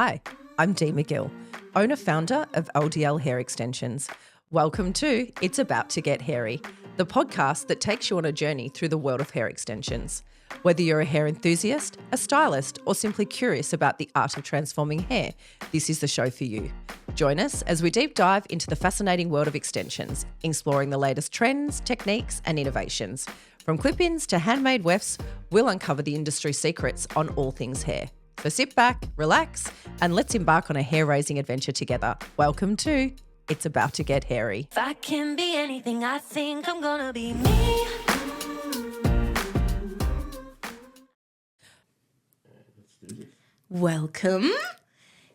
Hi, I'm Dee McGill, owner-founder of LDL Hair Extensions. Welcome to It's About to Get Hairy, the podcast that takes you on a journey through the world of hair extensions. Whether you're a hair enthusiast, a stylist, or simply curious about the art of transforming hair, this is the show for you. Join us as we deep dive into the fascinating world of extensions, exploring the latest trends, techniques, and innovations. From clip-ins to handmade wefts, we'll uncover the industry secrets on all things hair. So sit back, relax, and let's embark on a hair-raising adventure together. Welcome to It's About to Get Hairy. If I can be anything, I think I'm gonna be me. Welcome.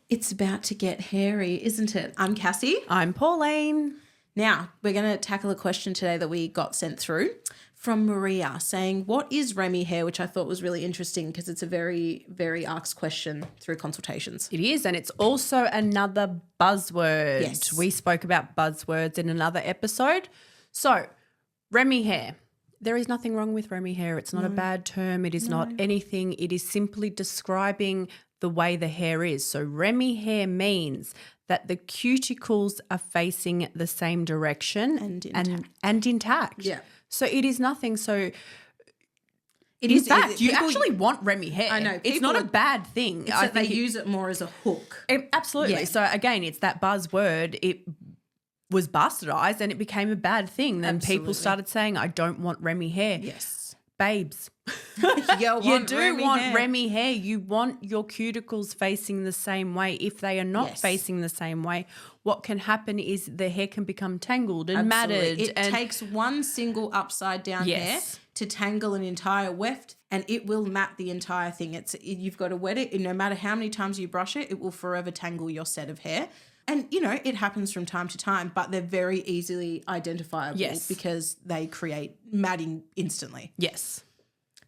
It's about to get hairy, isn't it? I'm Cassie. I'm Pauline. Now, we're going to tackle a question today that we got sent through from Maria saying, what is Remy hair? Which I thought was really interesting because it's a very, very asked question through consultations. It is, and it's also another buzzword. Yes. We spoke about buzzwords in another episode. So, Remy hair. There is nothing wrong with Remy hair. It's not a bad term. It is not anything. It is simply describing the way the hair is. So Remy hair means that the cuticles are facing the same direction and intact. Yeah. So it is nothing. So It in is. fact, you actually want Remy hair. I know. It's not a bad thing. It's that they use it more as a hook. Absolutely. Yeah. So again, it's that buzzword. It was bastardized and it became a bad thing. Then people started saying, I don't want Remy hair. Yes. Babes. You do want Remy hair. You want your cuticles facing the same way. If they are not facing the same way, what can happen is the hair can become tangled and matted. It takes one single upside down hair to tangle an entire weft, and it will mat the entire thing. You've got to wet it. No matter how many times you brush it, it will forever tangle your set of hair. And, you know, it happens from time to time, but they're very easily identifiable because they create matting instantly. Yes.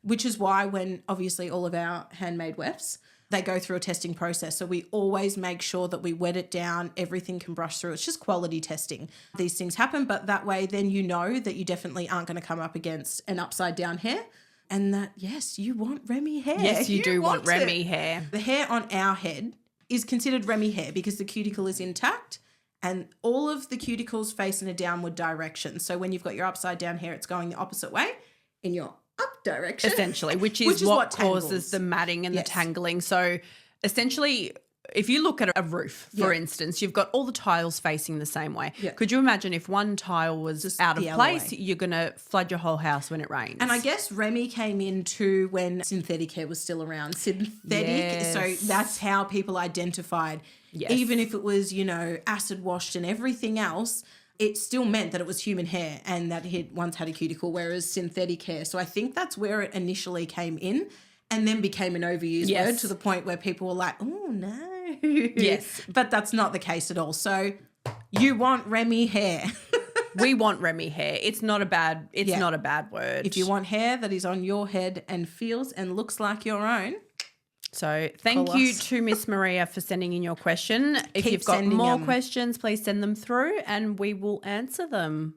Which is why when obviously all of our handmade wefts, they go through a testing process. So we always make sure that we wet it down, everything can brush through. It's just quality testing. These things happen, but that way then you know that you definitely aren't going to come up against an upside down hair. And that, yes, you want Remy hair. Yes, you do want Remy hair. The hair on our head is considered Remy hair because the cuticle is intact and all of the cuticles face in a downward direction. So when you've got your upside down hair, it's going the opposite way in your up direction. Essentially, which is what tangles. causes the matting and the tangling. So essentially, if you look at a roof, for instance, you've got all the tiles facing the same way. Yeah. Could you imagine if one tile was just out of place, you're going to flood your whole house when it rains? And I guess Remy came in too when synthetic hair was still around. So that's how people identified. Yes. Even if it was, you know, acid washed and everything else, it still meant that it was human hair and that it once had a cuticle, whereas synthetic hair. So I think that's where it initially came in and then became an overused word to the point where people were like, oh, no. Yes. But that's not the case at all. So you want Remy hair. We want Remy hair. It's not a bad word. If you want hair that is on your head and feels and looks like your own. So thank you to Miss Maria for sending in your question. If you've got more questions, please send them through and we will answer them.